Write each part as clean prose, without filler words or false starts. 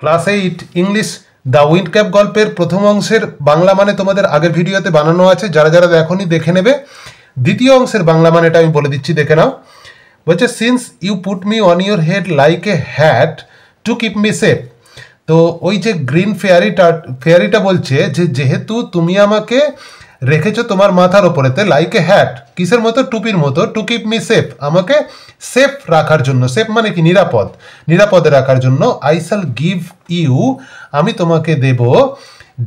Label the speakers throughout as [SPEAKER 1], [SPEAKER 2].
[SPEAKER 1] Class 8 English the wind cap গল্পের প্রথম অংশের বাংলা মানে তোমাদের আগের ভিডিওতে বানানো আছে, যারা যারা দেখোনি দেখে নেবে। দ্বিতীয় অংশের বাংলা মানেটা আমি বলে দিচ্ছি, দেখে নাও। বলছে since you put me on your head like a hat to keep me safe. তো ওই যে গ্রিন ফেয়ারিটা বলছে যে যেহেতু তুমি আমাকে রেখেছো তোমার মাথার ওপরেতে লাইক এ হ্যাট, কিসের মতো, টুপির মতো, টু কিপ মি সেফ, আমাকে সেফ রাখার জন্য। সেফ মানে কি, নিরাপদ, নিরাপদে রাখার জন্য। আই শ্যাল গিভ ইউ, আমি তোমাকে দেব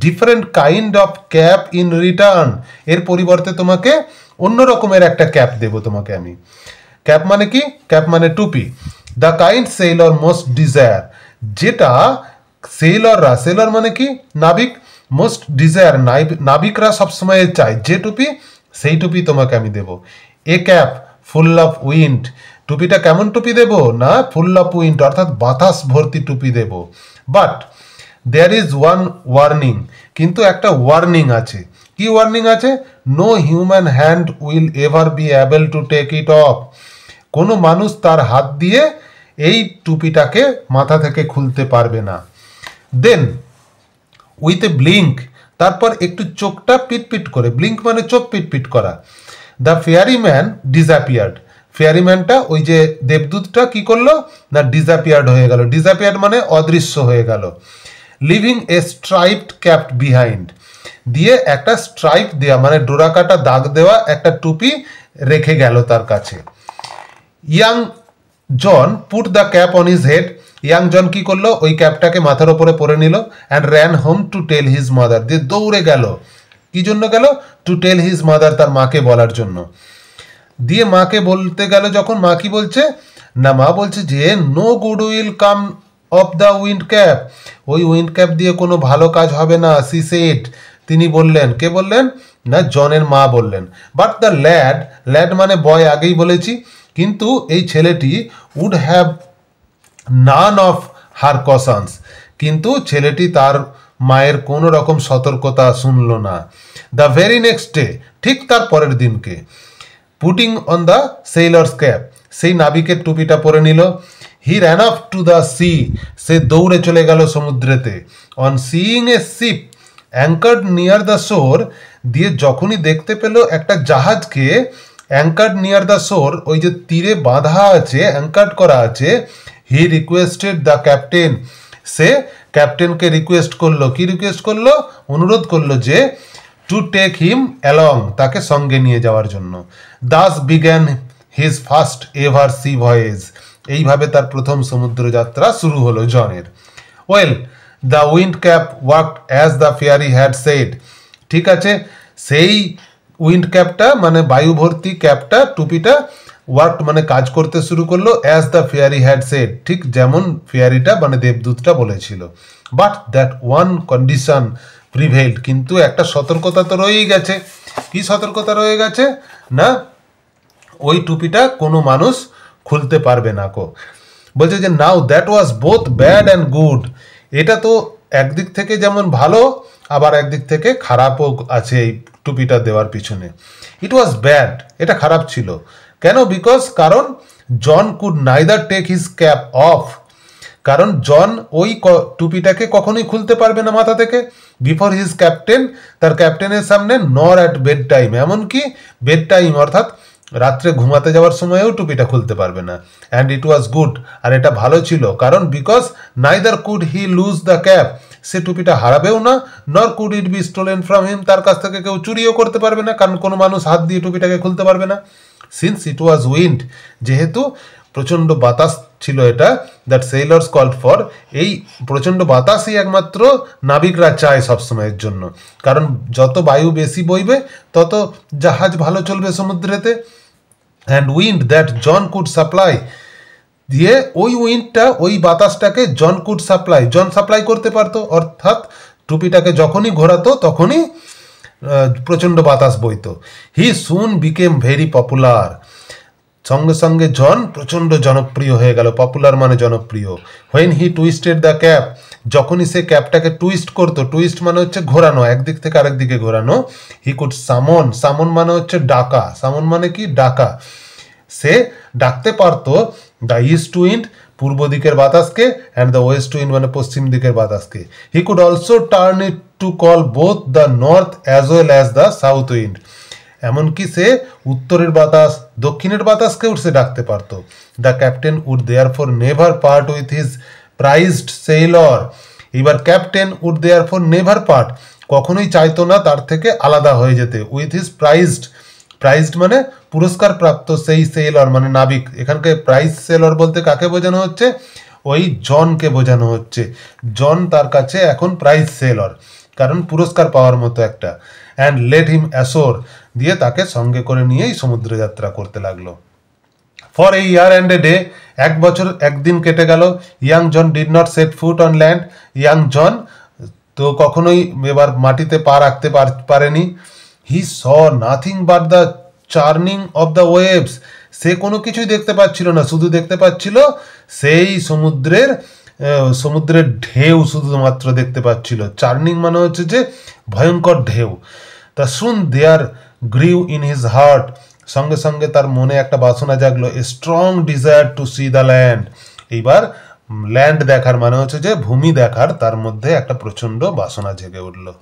[SPEAKER 1] different kind of cap in return, এর পরিবর্তে তোমাকে অন্য রকমের একটা ক্যাপ দেব তোমাকে আমি। ক্যাপ মানে কি, ক্যাপ মানে টুপি। The kind Sailor most desire, যেটা সেলররা, সেলর মানে কি নাবিক, মোস্ট ডিজায়ার নাবিকরা সবসময় চায় যে টুপি, সেই টুপি তোমাকে আমি দেব। A cap full of wind, টুপিটা কেমন টুপি দেব না, ফুল অফ উইন্ড অর্থাৎ বাতাস ভর্তি টুপি দেব। But there is one warning, কিন্তু একটা ওয়ার্নিং আছে। কি ওয়ার্নিং আছে? No human hand will ever be able to take it off, কোনো মানুষ তার হাত দিয়ে এই টুপিটাকে মাথা থেকে খুলতে পারবে না। দেন উইথ এ ব্লিঙ্ক, তারপর একটু চোখটা পিটপিট করে, ব্লিঙ্ক মানে চোখ পিটপিট করা, দ্য ফেয়ারিম্যান ডিসঅ্যাপিয়ার্ড, ফেয়ারিম্যানটা ওই যে দেবদূতটা কি করলো না, ডিসঅ্যাপিয়ার্ড হয়ে গেল। ডিসঅ্যাপিয়ার্ড মানে অদৃশ্য হয়ে গেল। লিভিং এ স্ট্রাইপড ক্যাপ বিহাইন্ড, দিয়ে একটা স্ট্রাইপ দেওয়া মানে ডোরাকাটা দাগ দেওয়া একটা টুপি রেখে গেল তার কাছে। Young John put the cap on his head, young John কি করলো, ওই ক্যাপটাকে মাথার ওপরে পরে নিল। And ran home to tell his mother, দিয়ে দৌড়ে গেল, কি জন্য গেল, টু টেল হিজ মাদার, তার মাকে বলার জন্য। দিয়ে মাকে বলতে গেল যখন, মা কি বলছে না, মা বলছে যে no good will come of the wind cap, ওই উইন্ড ক্যাপ দিয়ে কোনো ভালো কাজ হবে না। সি সেড, তিনি বললেন, কে বললেন না, জনের মা বললেন। বাট দ্য ল্যাড, ল্যাড মানে বয়, আগেই বলেছি, কিন্তু এই ছেলেটি would have none of her cautions, কিন্তু ছেলেটি তার মায়ের কোনো রকম সতর্কতা শুনল না। দ্য ভেরি নেক্সট ডে, ঠিক তার পরের দিনকে, putting on the sailor's cap, সেই নাবিকের টুপিটা পরে নিল। He ran off to the sea, সে দৌড়ে চলে গেল সমুদ্রেতে। On seeing a ship anchored near the shore, দিয়ে যখনই দেখতে পেল একটা জাহাজকে অ্যাঙ্কার্ড নিয়ার দ্য শোর, ওই যে তীরে বাঁধা আছে, অ্যাঙ্কার্ড করা আছে, হি রিকোয়েস্টেড দ্য ক্যাপ্টেন, সে ক্যাপ্টেনকে রিকোয়েস্ট করলো, কি রিকোয়েস্ট করলো, অনুরোধ করলো যে টু টেক হিম অ্যালং, তাকে সঙ্গে নিয়ে যাওয়ার জন্য। Das began his first ever C voice, এইভাবে তার প্রথম সমুদ্র যাত্রা শুরু হলো জনের। Well the wind cap worked as the fairy had said, ঠিক আছে, সেই উইন্ড ক্যাপটা মানে বায়ু ভর্তি ক্যাপটা, টুপিটা, ওয়ার্কড মানে কাজ করতে শুরু করলো, as the fairy had said, ঠিক যেমন ফেয়ারিটা মানে দেবদূতটা বলেছিল। বাট দ্যাট ওয়ান কন্ডিশন প্রিভেইলড, কিন্তু একটা সতর্কতা তো রয়েই গেছে। কি সতর্কতা রয়ে গেছে না, ওই টুপিটা কোনো মানুষ খুলতে পারবে না কো। বলছে যে now that was both bad and good, এটা তো একদিক থেকে যেমন ভালো, আবার একদিক থেকে খারাপও আছে এই টুপিটা দেওয়ার পিছনে। ইট ওয়াজ ব্যাড, এটা খারাপ ছিল। কেন? বিকজ, কারণ John could neither take his cap off, কারণ জন ওই টুপিটাকে কখনোই খুলতে পারবে না মাথা থেকে, বিফোর হিজ ক্যাপ্টেন, তার ক্যাপ্টেনের সামনে, নর অ্যাট বেড টাইম, এমনকি বেড টাইম অর্থাৎ রাত্রে ঘুমাতে যাওয়ার সময়ও টুপিটা খুলতে পারবে না। অ্যান্ড ইট ওয়াজ গুড, আর এটা ভালো ছিল, কারণ because neither could he lose the cap, সে টুপিটা হারাবেও না, nor could it be stolen from him, তার কাছ থেকে কেউ চুরিও করতে পারবে না, কারণ কোনো মানুষ হাত দিয়ে টুপিটাকে খুলতে পারবে না। সিন্স ইট ওয়াজ উইন্ড, যেহেতু প্রচণ্ড বাতাস ছিল এটা, দ্যাট সেইলার্স কল্ড ফর, এই প্রচণ্ড বাতাসই একমাত্র নাবিকরা চায় সবসময়ের জন্য, কারণ যত বায়ু বেশি বইবে তত জাহাজ ভালো চলবে সমুদ্রেতে। And wind that John could supply, দিয়ে ওই উইন্ডটা, ওই বাতাসটাকে John could supply, John supply করতে পারতো, অর্থাৎ টুপিটাকে যখনই ঘোরাতো তখনই প্রচণ্ড বাতাস বইতো। He soon became very popular, সঙ্গে সঙ্গে জন প্রচণ্ড জনপ্রিয় হয়ে গেল, পপুলার মানে জনপ্রিয়। When he twisted the cap, যখনই সে ক্যাপটাকে টুইস্ট করতো, টুইস্ট মানে হচ্ছে ঘোরানো, একদিক থেকে আরেক দিকে ঘোরানো। হি কুড সামন, সামন মানে হচ্ছে ডাকা, সামন মানে কি ডাকা, সে ডাকতে পারতো দ্য ইস্ট উইন্ড, পূর্ব দিকের বাতাসকে, অ্যান্ড দ্য ওয়েস্ট উইন্ড মানে পশ্চিম দিকের বাতাসকে। He could also turn it to call both the north as well as the south wind. এমনকি সে উত্তরের বাতাস দক্ষিণের বাতাসকেও সে ডাকতে পারত। The captain would therefore never part with his prized sailor. এবার captain would therefore never part, কখনোই চাইতো না তার থেকে আলাদা হয়ে যেতে, উইথ হিজ প্রাইজড মানে পুরস্কার প্রাপ্ত সেই সেলর মানে নাবিক। এখানকে প্রাইজ সেলর বলতে কাকে বোঝানো হচ্ছে? ওই জনকে বোঝানো হচ্ছে। জন তার কাছে এখন প্রাইজ সেলর, কারণ পুরস্কার পাওয়ার মতো একটা। অ্যান্ড লেট হিম অ্যাসোর, দিয়ে তাকে সঙ্গে করে নিয়েই সমুদ্র যাত্রা করতে লাগলো। For a year and a day, এক বছর একদিন কেটে গেল। Young John did not set foot on land. Young John তো কখনোই এবার মাটিতে পা রাখতে পারেনি। He saw nothing but the churning of the waves. সে কোনো কিছুই দেখতে পাচ্ছিল না, শুধু দেখতে পাচ্ছিল সেই সমুদ্রের ঢেউ শুধুমাত্র দেখতে পাচ্ছিল। চার্নিং মানে হচ্ছে যে ভয়ঙ্কর ঢেউ। তা soon there grew in his heart, সঙ্গে সঙ্গে তার মনে একটা বাসনা জাগলো। A strong desire to see the land. এইবার ল্যান্ড দেখার মানে হচ্ছে যে ভূমি দেখার তার মধ্যে একটা প্রচন্ড বাসনা জেগে উঠলো।